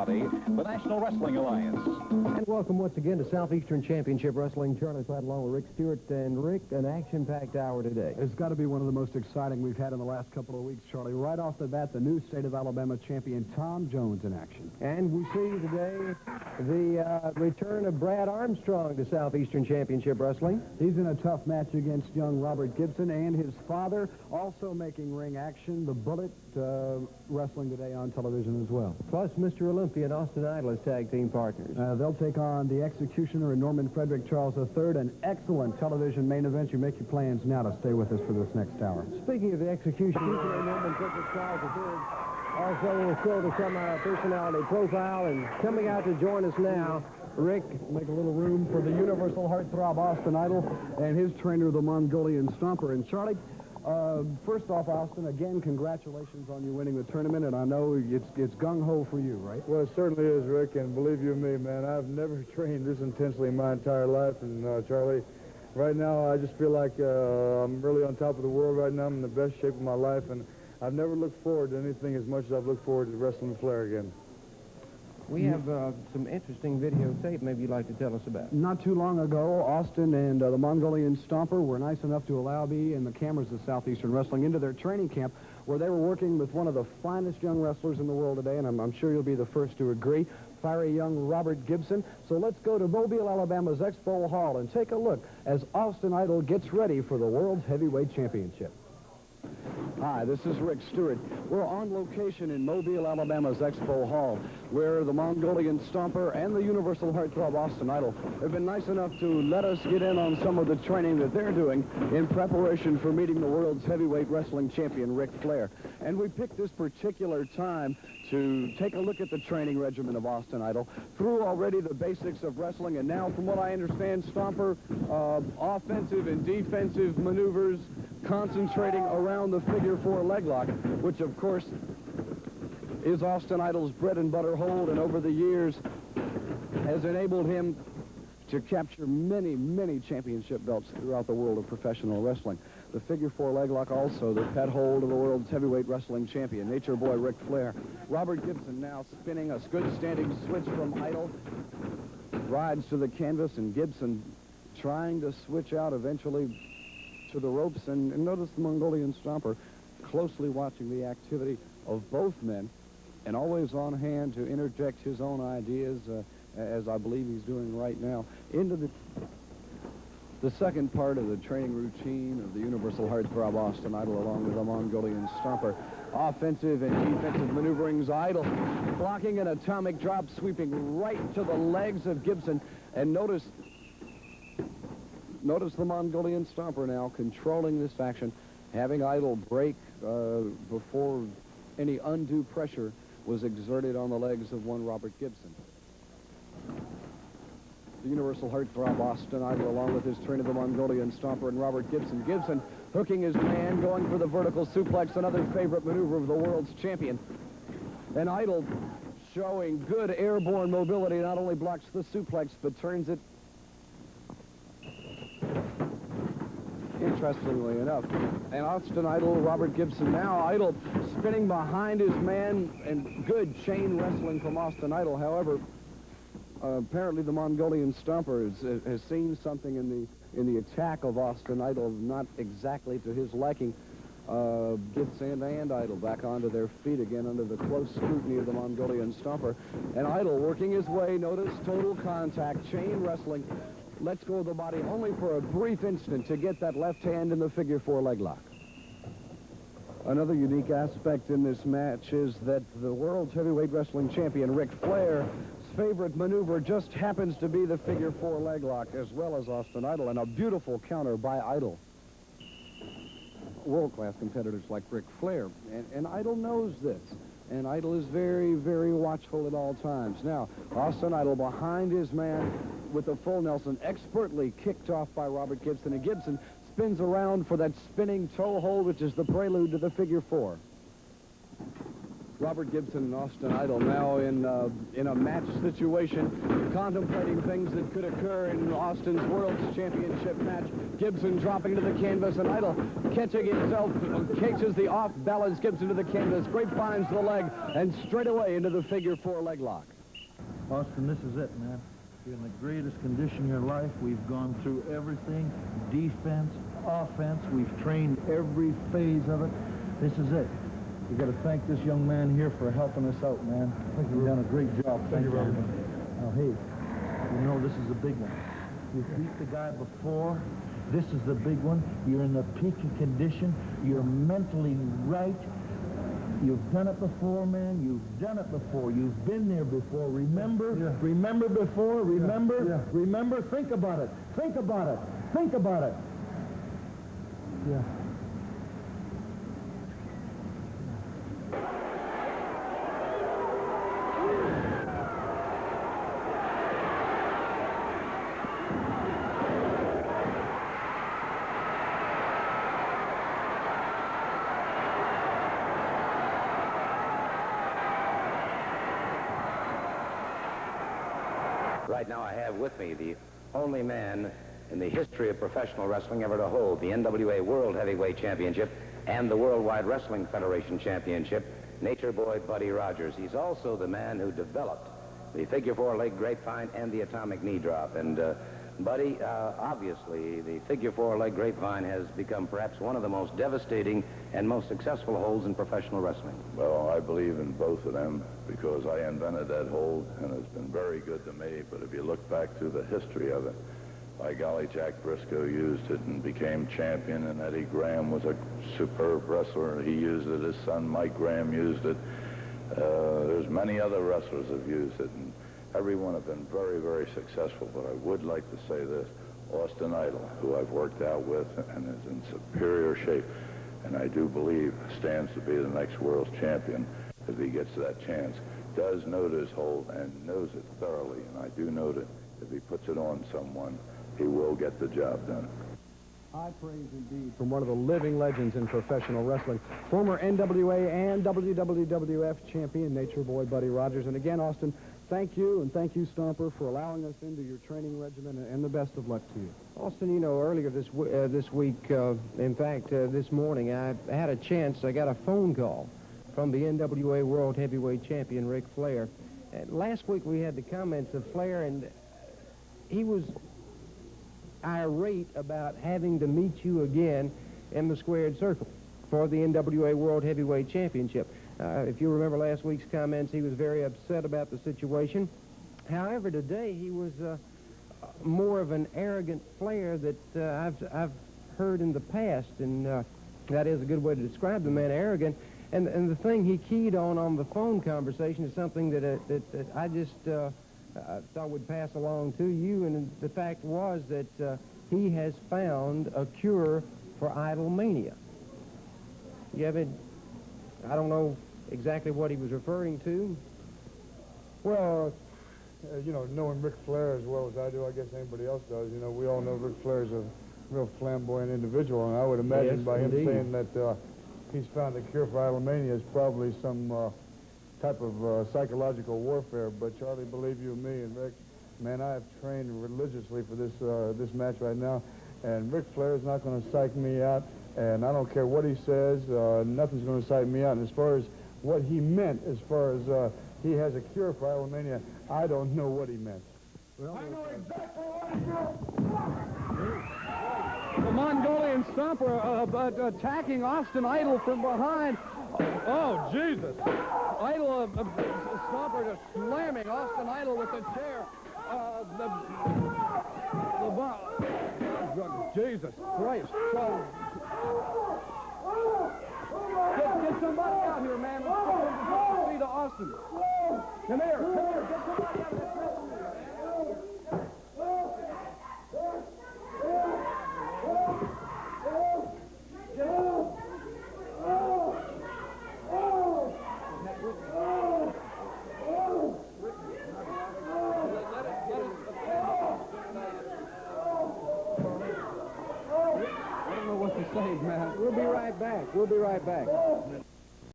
personality, the National Wrestling Alliance. And welcome once again to Southeastern Championship Wrestling. Charlie Platt along with Rick Stewart. And Rick, an action-packed hour today. It's got to be one of the most exciting we've had in the last couple of weeks, Charlie. Right off the bat, the new state of Alabama champion, Tom Jones, in action. And we see today the return of Brad Armstrong to Southeastern Championship Wrestling. He's in a tough match against young Robert Gibson, and his father also making ring action. The Bullet wrestling today on television as well. Plus Mr. Olympia and Austin Idol as tag team partners. They'll take on the Executioner and Norman Frederick Charles III. An excellent television main event. You make your plans now to stay with us for this next hour. Speaking of the Executioner and Norman Frederick Charles III, also still to come personality profile, and coming out to join us now, Rick. Make a little room for the Universal Heartthrob Austin Idol and his trainer, the Mongolian Stomper. And Charlie, first off, Austin, again, congratulations on you winning the tournament, and I know it's gung-ho for you, right? Well, it certainly is, Rick, and believe you me, man, I've never trained this intensely in my entire life, and Charlie, right now I just feel like I'm really on top of the world right now. I'm in the best shape of my life, and I've never looked forward to anything as much as I've looked forward to wrestling Flair again. We have some interesting videotape maybe you'd like to tell us about. Not too long ago, Austin and the Mongolian Stomper were nice enough to allow me and the cameras of Southeastern Wrestling into their training camp, where they were working with one of the finest young wrestlers in the world today, and I'm sure you'll be the first to agree, fiery young Robert Gibson. So let's go to Mobile, Alabama's Expo Hall and take a look as Austin Idol gets ready for the World's Heavyweight Championship. Hi, this is Rick Stewart. We're on location in Mobile, Alabama's Expo Hall, where the Mongolian Stomper and the Universal Heartthrob Austin Idol have been nice enough to let us get in on some of the training that they're doing in preparation for meeting the world's heavyweight wrestling champion, Ric Flair. And we picked this particular time to take a look at the training regimen of Austin Idol, through already the basics of wrestling, and now, from what I understand, Stomper, offensive and defensive maneuvers, concentrating around the figure-4 leg lock, which, of course, is Austin Idol's bread and butter hold, and over the years has enabled him to capture many, many championship belts throughout the world of professional wrestling. The figure-4 leg lock also the pet hold of the world's heavyweight wrestling champion, Nature Boy Ric Flair. Robert Gibson now spinning a good standing switch from Idol, rides to the canvas, and Gibson trying to switch out eventually to the ropes, and notice the Mongolian Stomper closely watching the activity of both men and always on hand to interject his own ideas, as I believe he's doing right now, into the second part of the training routine of the Universal Heartthrob Austin Idol, along with the Mongolian Stomper. Offensive and defensive maneuverings. Idol blocking an atomic drop, sweeping right to the legs of Gibson, and notice the Mongolian Stomper now controlling this action, having Idol break before any undue pressure was exerted on the legs of one Robert Gibson. The Universal Heartthrob Austin Idol, along with his trainer, the Mongolian Stomper, and Robert Gibson. Gibson hooking his man, going for the vertical suplex, another favorite maneuver of the world's champion. And Idol showing good airborne mobility, not only blocks the suplex, but turns it, interestingly enough. And Austin Idol, Robert Gibson now. Idol spinning behind his man, and good chain wrestling from Austin Idol. However, apparently the Mongolian Stomper has seen something in the attack of Austin Idol, not exactly to his liking. Gibson and Idol back onto their feet again under the close scrutiny of the Mongolian Stomper. And Idol working his way, notice total contact, chain wrestling, lets go of the body only for a brief instant to get that left hand in the figure-4 leg lock. Another unique aspect in this match is that the world's heavyweight wrestling champion, Ric Flair's favorite maneuver just happens to be the figure-4 leg lock, as well as Austin Idol, and a beautiful counter by Idol. World-class competitors like Ric Flair, and Idol knows this. And Idol is very, very watchful at all times. Now, Austin Idol behind his man with the full Nelson, expertly kicked off by Robert Gibson. And Gibson spins around for that spinning toe hold, which is the prelude to the figure-4. Robert Gibson and Austin Idol now in a match situation, contemplating things that could occur in Austin's World's Championship match. Gibson dropping to the canvas, and Idol catching himself, catches the off-balance Gibson to the canvas, grapevines to the leg, and straight away into the figure-4 leg lock. Austin, this is it, man. You're in the greatest condition of your life. We've gone through everything, defense, offense. We've trained every phase of it. This is it. You got to thank this young man here for helping us out, man. You've done a great job. Thank you very much. Now, hey, you know this is the big one. You beat the guy before. This is the big one. You're in the peak of condition. You're mentally right. You've done it before, man. You've done it before. You've been there before. Remember? Yeah. Remember before? Remember? Yeah. Remember? Think about it. Think about it. Think about it. Yeah. Right now I have with me the only man in the history of professional wrestling ever to hold the NWA World Heavyweight Championship and the Worldwide Wrestling Federation Championship, Nature Boy Buddy Rogers. He's also the man who developed the figure four leg grapevine and the atomic knee drop. And Buddy, obviously the figure four leg grapevine has become perhaps one of the most devastating and most successful holds in professional wrestling. Well, I believe in both of them because I invented that hold and it's been very good to me. But if you look back through the history of it, by golly, Jack Briscoe used it and became champion, and Eddie Graham was a superb wrestler. He used it. His son Mike Graham used it. There's many other wrestlers have used it, and everyone have been very, very successful. But I would like to say this: Austin Idol, who I've worked out with and is in superior shape, and I do believe stands to be the next world's champion if he gets that chance, does know this hold and knows it thoroughly. And I do know that if he puts it on someone, he will get the job done. High praise indeed from one of the living legends in professional wrestling, former NWA and WWF champion, Nature Boy Buddy Rogers. And again, Austin, thank you, and thank you, Stomper, for allowing us into your training regimen, and the best of luck to you. Austin, you know, earlier this week, in fact, this morning, I had a chance. I got a phone call from the NWA World Heavyweight Champion, Ric Flair. Last week we had the comments of Flair, and he was irate about having to meet you again in the squared circle for the NWA World Heavyweight Championship. If you remember last week's comments, he was very upset about the situation. However, today he was more of an arrogant Flair that I've heard in the past, and that is a good way to describe the man, arrogant. And the thing he keyed on the phone conversation is something that I just thought would pass along to you, and the fact was that he has found a cure for Idolmania. You have it? I don't know exactly what he was referring to. Well, you know, knowing Ric Flair as well as I do, I guess anybody else does, you know, we all know Ric Flair is a real flamboyant individual, and I would imagine by him saying that he's found a cure for Idolmania is probably some type of psychological warfare. But Charlie, believe you me and Rick, man, I have trained religiously for this match right now, and Ric Flair is not going to psych me out, and I don't care what he says, nothing's going to psych me out. And as far as what he meant, as far as he has a cure for Idolmania, I don't know what he meant. Well, I know exactly what he meant. The Mongolian Stomper attacking Austin Idol from behind. Oh, Jesus. Idol, Stomper just slamming Austin Idol with the chair. Jesus Christ. Get somebody out here, man. Let's see to Austin. Come here. Get somebody out of this wrestling ring. I don't know what to say, man. We'll be right back.